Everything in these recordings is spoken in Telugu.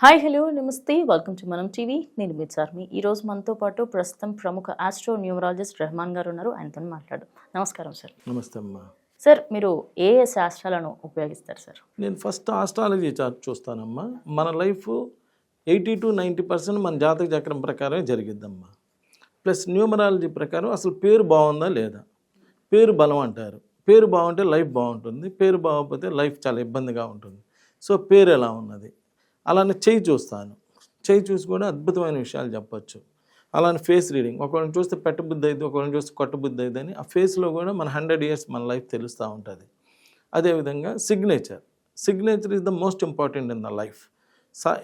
హాయ్ హలో నమస్తే వెల్కమ్ టు మనం టీవీ. నేను మీ చార్మి. ఈరోజు మనతో పాటు ప్రస్తుతం ప్రముఖ ఆస్ట్రో న్యూమరాలజిస్ట్ రెహమాన్ గారు ఉన్నారు. ఆయనతో మాట్లాడు. నమస్కారం సార్. నమస్తే అమ్మా. సార్, మీరు ఏ ఏ శాస్త్రాలను ఉపయోగిస్తారు సార్? నేను ఫస్ట్ ఆస్ట్రాలజీ చార్ట్ చూస్తానమ్మా. మన లైఫ్ 80 to 90% మన జాతక చక్రం ప్రకారమే జరిగిద్దమ్మా. ప్లస్ న్యూమరాలజీ ప్రకారం అసలు పేరు బాగుందా లేదా, పేరు బలం అంటారు. పేరు బాగుంటే లైఫ్ బాగుంటుంది, పేరు బాగోకపోతే లైఫ్ చాలా ఇబ్బందిగా ఉంటుంది. సో పేరు ఎలా ఉన్నది, అలానే చెయ్యి చూస్తాను. చెయ్యి చూసి కూడా అద్భుతమైన విషయాలు చెప్పచ్చు. అలానే ఫేస్ రీడింగ్, ఒకరిని చూస్తే పెట్టబుద్ధి అయింది, ఒకరిని చూస్తే కొట్టబుద్ధి అయింది అని ఆ ఫేస్లో కూడా మన 100 years మన లైఫ్ తెలుస్తూ ఉంటుంది. అదేవిధంగా signature is the most important in the life.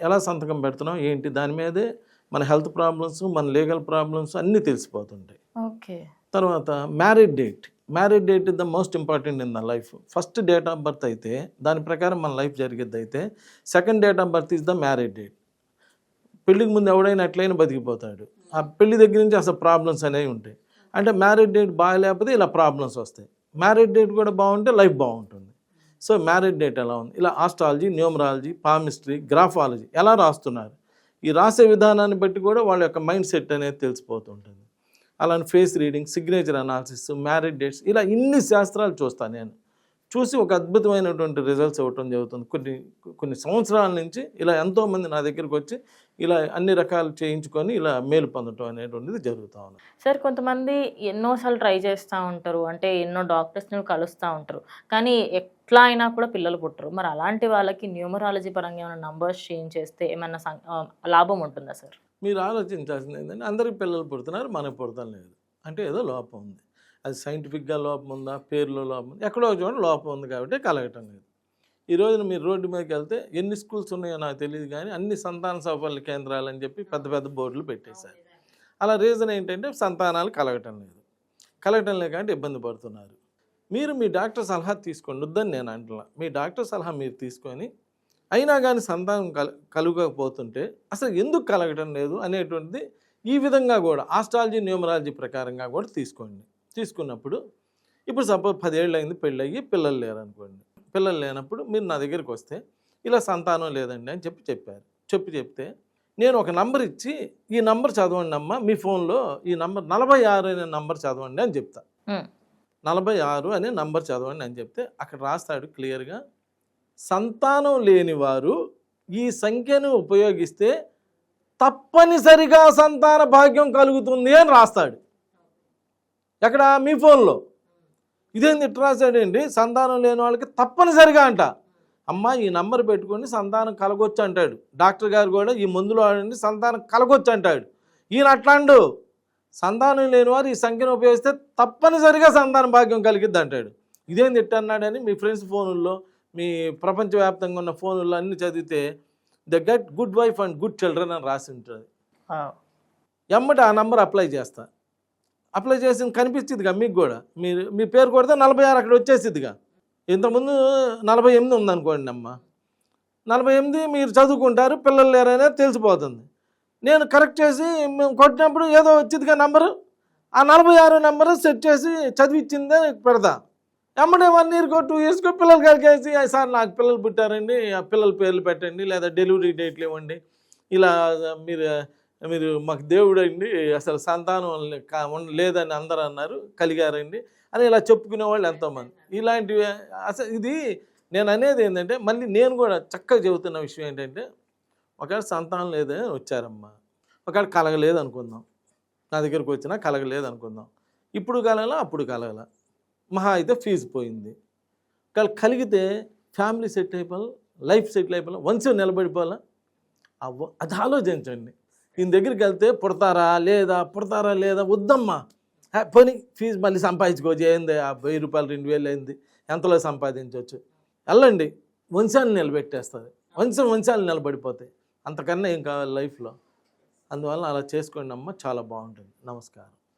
ఎలా సంతకం పెడుతున్నాం ఏంటి, దాని మీదే మన హెల్త్ ప్రాబ్లమ్స్, మన లీగల్ ప్రాబ్లమ్స్ అన్నీ తెలిసిపోతుంటాయి. ఓకే. తర్వాత marriage date is the most important in the life. First date of birth అయితే దాని ప్రకారం మన లైఫ్ జరిగేది అయితే, second date of birth is the marriage date. పెళ్ళికి ముందు ఎవడైనా ఎట్లయినా బతికిపోతాడు. ఆ పెళ్లి దగ్గర నుంచి అసలు ప్రాబ్లమ్స్ అనేవి ఉంటాయి. అంటే మ్యారేజ్ డేట్ బాగాలేకపోతే ఇలా ప్రాబ్లమ్స్ వస్తాయి. మ్యారేజ్ డేట్ కూడా బాగుంటే లైఫ్ బాగుంటుంది. సో మ్యారేజ్ డేట్ ఎలా ఉంది, ఇలా ఆస్ట్రాలజీ, న్యూమరాలజీ, పామిస్ట్రీ, గ్రాఫాలజీ ఎలా రాస్తున్నారు, ఈ రాసే విధానాన్ని బట్టి కూడా వాళ్ళ యొక్క మైండ్ సెట్ అనేది తెలిసిపోతుంటుంది. అలానే face reading, signature analysis, marriage dates, ఇలా ఇన్ని శాస్త్రాలు చూస్తాను. నేను చూసి ఒక అద్భుతమైనటువంటి రిజల్ట్స్ ఇవ్వటం జరుగుతుంది. కొన్ని సంవత్సరాల నుంచి ఇలా ఎంతోమంది నా దగ్గరికి వచ్చి ఇలా అన్ని రకాలు చేయించుకొని ఇలా మేలు పొందటం అనేటువంటిది జరుగుతూ ఉంది. సార్, కొంతమంది ఎన్నోసార్లు ట్రై చేస్తూ ఉంటారు, అంటే ఎన్నో డాక్టర్స్ని కలుస్తూ ఉంటారు, కానీ ఎట్లా అయినా కూడా పిల్లలు పుట్టరు. మరి అలాంటి వాళ్ళకి న్యూమరాలజీ పరంగా ఏమైనా నంబర్స్ చేంజ్ చేస్తే ఏమైనా లాభం ఉంటుందా సార్? మీరు ఆలోచించాల్సింది ఏంటంటే, అందరికి పిల్లలు పుడుతున్నారు, మనకు పుడతాం లేదు అంటే ఏదో లోపం ఉంది. అది సైంటిఫిక్గా లోపం ఉందా, పేరులో లోపం ఉంది, ఎక్కడో చూడండి లోపం ఉంది కాబట్టి కలగటం లేదు. ఈ రోజున మీరు రోడ్డు మీదకి వెళ్తే ఎన్ని స్కూల్స్ ఉన్నాయో నాకు తెలియదు, కానీ అన్ని సంతాన సాఫల్య కేంద్రాలు అని చెప్పి పెద్ద పెద్ద బోర్డులు పెట్టేశారు. అలా రీజన్ ఏంటంటే సంతానాలు కలగటం లేదు కాబట్టి ఇబ్బంది పడుతున్నారు. మీరు మీ డాక్టర్ సలహా తీసుకోండి, వద్దని నేను అంటున్నా. మీ డాక్టర్ సలహా మీరు తీసుకొని అయినా కానీ సంతానం కలగకపోతుంటే అసలు ఎందుకు కలగటం లేదు అనేటువంటిది ఈ విధంగా కూడా ఆస్ట్రాలజీ, న్యూమరాలజీ ప్రకారంగా కూడా తీసుకోండి. తీసుకున్నప్పుడు ఇప్పుడు సపోజ్ 10 ఏళ్ళు అయింది పెళ్ళయ్యి, పిల్లలు లేరు అనుకోండి. పిల్లలు లేనప్పుడు మీరు నా దగ్గరికి వస్తే ఇలా సంతానం లేదండి అని చెప్పారు. చెప్తే నేను ఒక నంబర్ ఇచ్చి, ఈ నంబర్ చదవండి అమ్మా, మీ ఫోన్లో ఈ నంబర్ 46 అనే నంబర్ చదవండి అని చెప్తా. 46 అనే నంబర్ చదవండి అని చెప్తే అక్కడ రాస్తాడు క్లియర్గా, సంతానం లేని వారు ఈ సంఖ్యను ఉపయోగిస్తే తప్పనిసరిగా సంతాన భాగ్యం కలుగుతుంది అని రాస్తాడు. ఎక్కడ? మీ ఫోన్లో. ఇదేంది ఇట్లా రాశాడండి, సంతానం లేని వాళ్ళకి తప్పనిసరిగా అంట. అమ్మ ఈ నంబర్ పెట్టుకొని సంతానం కలగొచ్చు అంటాడు. డాక్టర్ గారు కూడా ఈ మందులో ఆడండి సంతానం కలగొచ్చు అంటాడు. ఈయన అట్లాండు, సంతానం లేని వారు ఈ సంఖ్యను ఉపయోగిస్తే తప్పనిసరిగా సంతాన భాగ్యం కలిగిద్ది అంటాడు. ఇదేంది ఇట్ట అన్నాడని మీ ఫ్రెండ్స్ ఫోనుల్లో, మీ ప్రపంచవ్యాప్తంగా ఉన్న ఫోనుల్లో అన్ని చదివితే the get good wife and good children అని రాసి ఉంటుంది. ఎమ్మట ఆ నంబర్ అప్లై చేసి కనిపిస్తుందిగా మీకు కూడా. మీ పేరు కొడితే 46 అక్కడ వచ్చేసిద్దిగా. ఇంతకుముందు 48 ఉందనుకోండి అమ్మ, 48 మీరు చదువుకుంటారు, పిల్లలు లేరనేది తెలిసిపోతుంది. నేను కరెక్ట్ చేసి మేము కొట్టినప్పుడు ఏదో వచ్చిందిగా నంబరు, ఆ 46 నెంబరు సెట్ చేసి చదివిచ్చిందే పెడతా. ఎమ్మడే 1 year 2 years పిల్లలు కలిగేసి, సార్ నాకు పిల్లలు పుట్టారండి, ఆ పిల్లల పేర్లు పెట్టండి, లేదా డెలివరీ డేట్లు ఇవ్వండి, ఇలా మీరు మాకు దేవుడు అండి, అసలు సంతానం లేదని అందరూ అన్నారు, కలిగారండి అని ఇలా చెప్పుకునే వాళ్ళు ఎంతోమంది. ఇలాంటివి అసలు ఇది నేను అనేది ఏంటంటే, మళ్ళీ నేను కూడా చక్కగా చెబుతున్న విషయం ఏంటంటే, ఒకవేళ సంతానం లేదని వచ్చారమ్మా, ఒకవేళ కలగలేదు అనుకుందాం, నా దగ్గరకు వచ్చినా కలగలేదు అనుకుందాం, ఇప్పుడు కలగల అప్పుడు కలగల, మహా అయితే ఫీజు పోయింది. కలిగితే ఫ్యామిలీ సెట్ అయిపోవాలి, లైఫ్ సెటిల్ అయిపోవాలి, వంశం నిలబడిపోవాలా, అది ఆలోచించండి. ఈయన దగ్గరికి వెళ్తే పుడతారా లేదా వద్దమ్మా, పోనీ ఫీజు మళ్ళీ సంపాదించుకోవచ్చు, ఏంది 1000 రూపాయలు 2000 అయింది, ఎంతలో సంపాదించవచ్చు, వెళ్ళండి, వంశాన్ని నిలబెట్టేస్తుంది, వంశాలు నిలబడిపోతాయి. అంతకన్నా ఏం కావాలి లైఫ్లో. అందువల్ల అలా చేసుకోండి అమ్మ, చాలా బాగుంటుంది. నమస్కారం.